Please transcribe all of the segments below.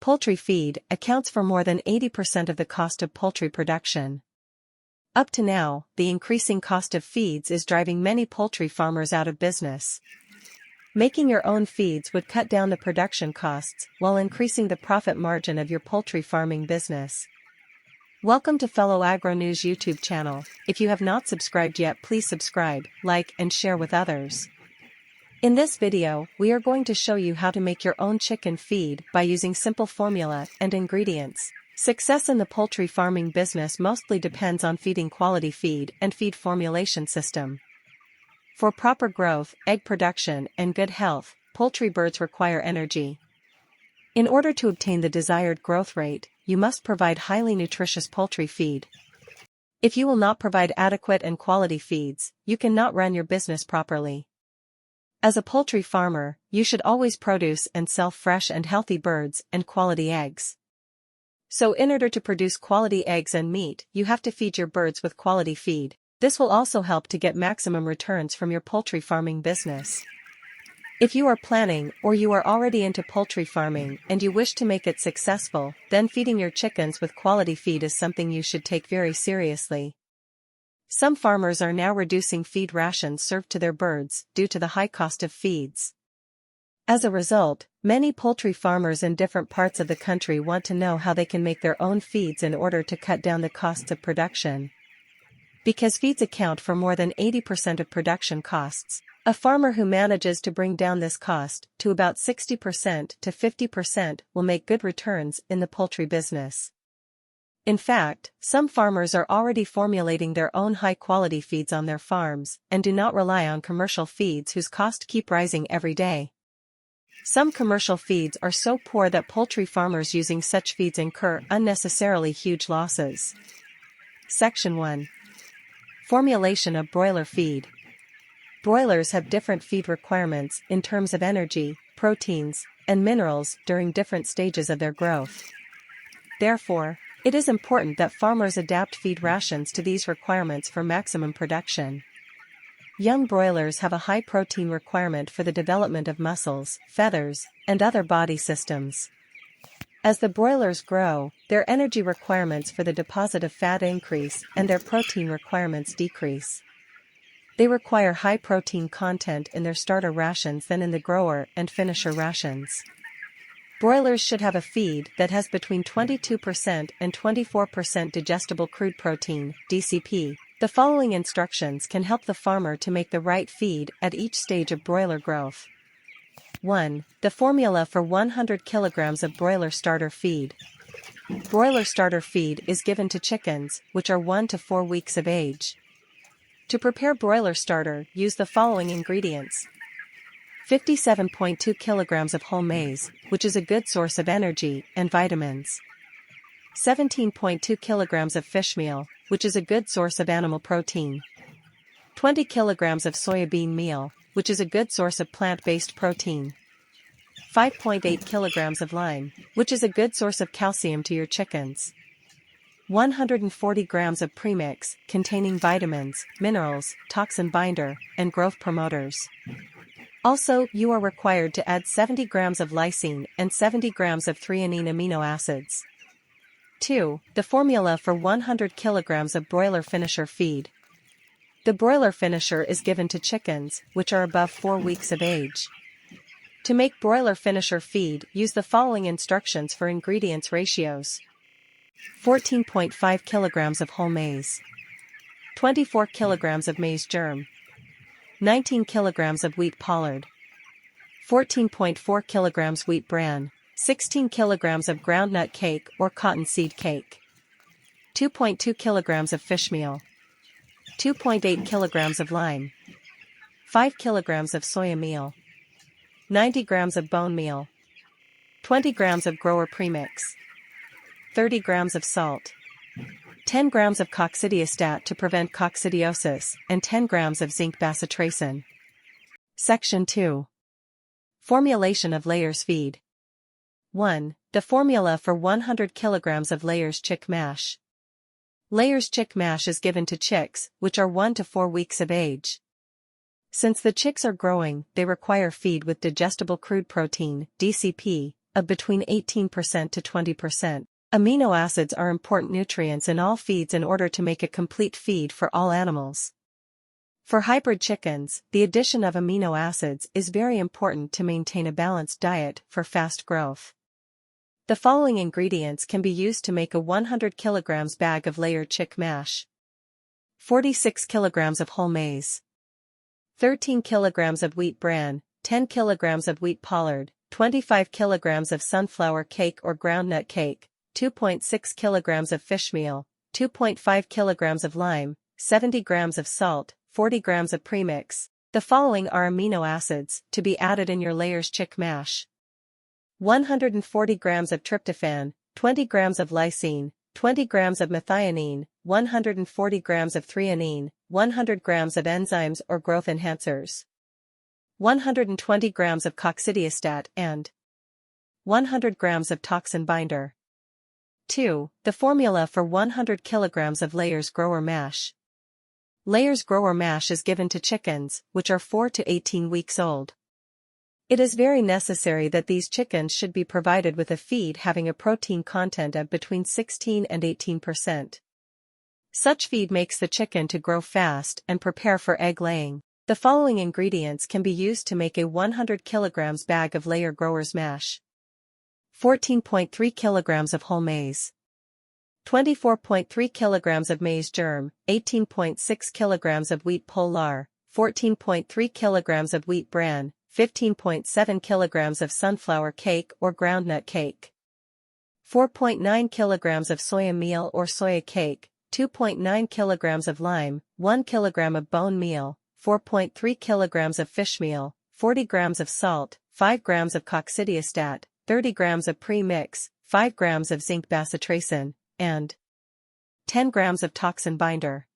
Poultry feed accounts for more than 80% of the cost of poultry production. Up to now, the increasing cost of feeds is driving many poultry farmers out of business. Making your own feeds would cut down the production costs while increasing the profit margin of your poultry farming business. Welcome to Fellow Agro News YouTube channel. If you have not subscribed yet, please subscribe, like, and share with others. In this video, we are going to show you how to make your own chicken feed by using simple formula and ingredients. Success in the poultry farming business mostly depends on feeding quality feed and feed formulation system. For proper growth, egg production, and good health, poultry birds require energy. In order to obtain the desired growth rate, you must provide highly nutritious poultry feed. If you will not provide adequate and quality feeds, you cannot run your business properly. As a poultry farmer, you should always produce and sell fresh and healthy birds and quality eggs. So in order to produce quality eggs and meat, you have to feed your birds with quality feed. This will also help to get maximum returns from your poultry farming business. If you are planning or you are already into poultry farming and you wish to make it successful, then feeding your chickens with quality feed is something you should take very seriously. Some farmers are now reducing feed rations served to their birds due to the high cost of feeds. As a result, many poultry farmers in different parts of the country want to know how they can make their own feeds in order to cut down the costs of production. Because feeds account for more than 80% of production costs, a farmer who manages to bring down this cost to about 60% to 50% will make good returns in the poultry business. In fact, some farmers are already formulating their own high-quality feeds on their farms and do not rely on commercial feeds whose cost keep rising every day. Some commercial feeds are so poor that poultry farmers using such feeds incur unnecessarily huge losses. Section 1. Formulation of broiler feed. Broilers have different feed requirements in terms of energy, proteins, and minerals during different stages of their growth. Therefore, it is important that farmers adapt feed rations to these requirements for maximum production. Young broilers have a high protein requirement for the development of muscles, feathers, and other body systems. As the broilers grow, their energy requirements for the deposit of fat increase and their protein requirements decrease. They require high protein content in their starter rations than in the grower and finisher rations. Broilers should have a feed that has between 22% and 24% digestible crude protein, DCP. The following instructions can help the farmer to make the right feed at each stage of broiler growth. 1. The formula for 100 kilograms of broiler starter feed. Broiler starter feed is given to chickens, which are 1 to 4 weeks of age. To prepare broiler starter, use the following ingredients. 57.2 kilograms of whole maize, which is a good source of energy and vitamins. 17.2 kilograms of fish meal, which is a good source of animal protein. 20 kilograms of soybean meal, which is a good source of plant-based protein. 5.8 kilograms of lime, which is a good source of calcium to your chickens. 140 grams of premix, containing vitamins, minerals, toxin binder, and growth promoters. Also, you are required to add 70 grams of lysine and 70 grams of threonine amino acids. 2. The formula for 100 kilograms of broiler finisher feed. The broiler finisher is given to chickens, which are above 4 weeks of age. To make broiler finisher feed, use the following instructions for ingredients ratios. 14.5 kilograms of whole maize. 24 kilograms of maize germ. 19 kilograms of wheat pollard. 14.4 kilograms wheat bran. 16 kilograms of groundnut cake or cottonseed cake. 2.2 kilograms of fish meal. 2.8 kilograms of lime. 5 kilograms of soya meal. 90 grams of bone meal. 20 grams of grower premix. 30 grams of salt. 10 grams of coccidiostat to prevent coccidiosis, and 10 grams of zinc bacitracin. Section 2. Formulation of layers feed. 1. The formula for 100 kilograms of layers chick mash. Layers chick mash is given to chicks, which are 1 to 4 weeks of age. Since the chicks are growing, they require feed with digestible crude protein, DCP, of between 18% to 20%. Amino acids are important nutrients in all feeds in order to make a complete feed for all animals. For hybrid chickens, the addition of amino acids is very important to maintain a balanced diet for fast growth. The following ingredients can be used to make a 100 kg bag of layer chick mash. 46 kg of whole maize, 13 kg of wheat bran, 10 kg of wheat pollard, 25 kg of sunflower cake or groundnut cake, 2.6 kg of fish meal, 2.5 kg of lime, 70 grams of salt, 40 grams of premix. The following are amino acids to be added in your layers chick mash. 140 grams of tryptophan, 20 grams of lysine, 20 grams of methionine, 140 grams of threonine, 100 grams of enzymes or growth enhancers, 120 grams of coccidiostat and 100 grams of toxin binder. 2. The formula for 100 kilograms of layers grower mash. Layers grower mash is given to chickens, which are 4 to 18 weeks old. It is very necessary that these chickens should be provided with a feed having a protein content of between 16 and 18%. Such feed makes the chicken to grow fast and prepare for egg laying. The following ingredients can be used to make a 100 kilograms bag of layer growers mash. 14.3 kilograms of whole maize, 24.3 kilograms of maize germ, 18.6 kilograms of wheat polar, 14.3 kilograms of wheat bran, 15.7 kilograms of sunflower cake or groundnut cake, 4.9 kilograms of soya meal or soya cake, 2.9 kilograms of lime, 1 kilogram of bone meal, 4.3 kilograms of fish meal, 40 grams of salt, 5 grams of coccidiostat, 30 grams of pre-mix, 5 grams of zinc bacitracin, and 10 grams of toxin binder.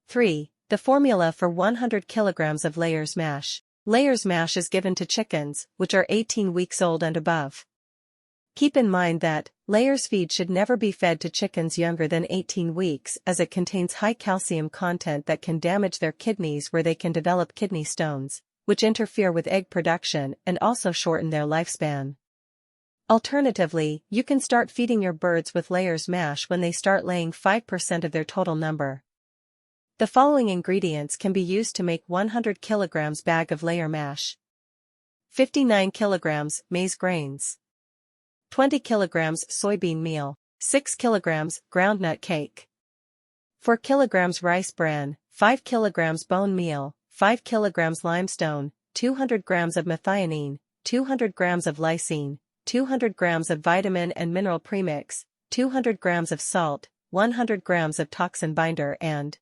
3. The formula for 100 kilograms of layers mash. Layers mash is given to chickens, which are 18 weeks old and above. Keep in mind that layers feed should never be fed to chickens younger than 18 weeks as it contains high calcium content that can damage their kidneys where they can develop kidney stones, which interfere with egg production and also shorten their lifespan. Alternatively, you can start feeding your birds with layers mash when they start laying 5% of their total number. The following ingredients can be used to make 100 kilograms bag of layer mash. 59 kilograms maize grains, 20 kilograms soybean meal, 6 kilograms groundnut cake, 4 kilograms rice bran, 5 kilograms bone meal, 5 kilograms limestone, 200 grams of methionine, 200 grams of lysine, 200 grams of vitamin and mineral premix, 200 grams of salt, 100 grams of toxin binder and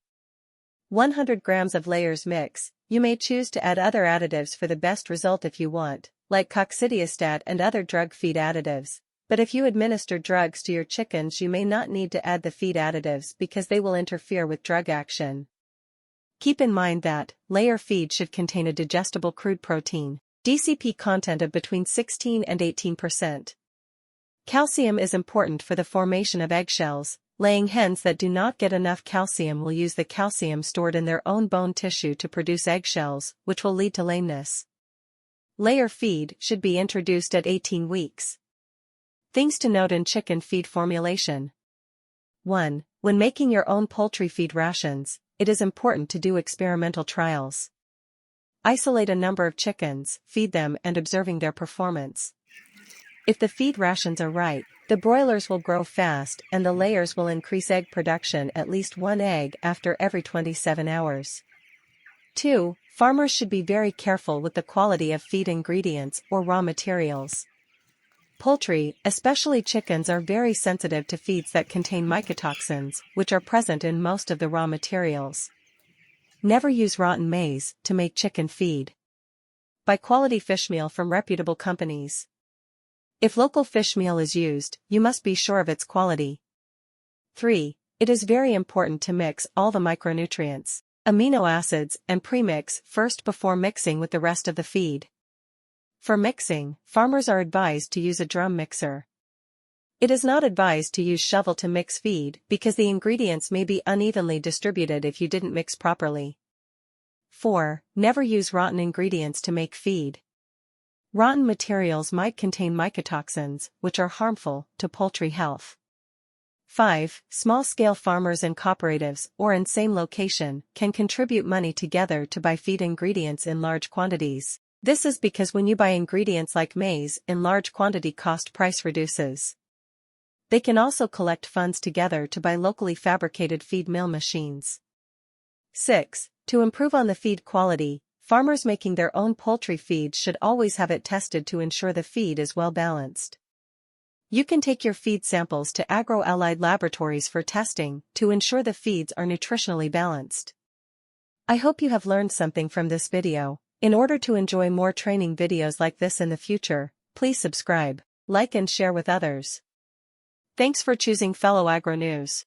100 grams of layers mix. You may choose to add other additives for the best result if you want, like coccidiostat and other drug feed additives, but if you administer drugs to your chickens you may not need to add the feed additives because they will interfere with drug action. Keep in mind that layer feed should contain a digestible crude protein, DCP content of between 16 and 18%. Calcium is important for the formation of eggshells. Laying hens that do not get enough calcium will use the calcium stored in their own bone tissue to produce eggshells, which will lead to lameness. Layer feed should be introduced at 18 weeks. Things to note in chicken feed formulation. 1. When making your own poultry feed rations, it is important to do experimental trials. Isolate a number of chickens, feed them and observing their performance. If the feed rations are right, the broilers will grow fast and the layers will increase egg production at least 1 egg after every 27 hours. 2. Farmers should be very careful with the quality of feed ingredients or raw materials. Poultry, especially chickens, are very sensitive to feeds that contain mycotoxins, which are present in most of the raw materials. Never use rotten maize to make chicken feed. Buy quality fish meal from reputable companies. If local fish meal is used, you must be sure of its quality. 3. It is very important to mix all the micronutrients, amino acids and premix first before mixing with the rest of the feed. For mixing, farmers are advised to use a drum mixer. It is not advised to use shovel to mix feed because the ingredients may be unevenly distributed if you didn't mix properly. 4. Never use rotten ingredients to make feed. Rotten materials might contain mycotoxins, which are harmful to poultry health. 5. Small-scale farmers and cooperatives, or in same location, can contribute money together to buy feed ingredients in large quantities. This is because when you buy ingredients like maize in large quantity, cost price reduces. They can also collect funds together to buy locally fabricated feed mill machines. 6. To improve on the feed quality, farmers making their own poultry feed should always have it tested to ensure the feed is well balanced. You can take your feed samples to agro-allied laboratories for testing to ensure the feeds are nutritionally balanced. I hope you have learned something from this video. In order to enjoy more training videos like this in the future, please subscribe, like and share with others. Thanks for choosing Fellow Agro News.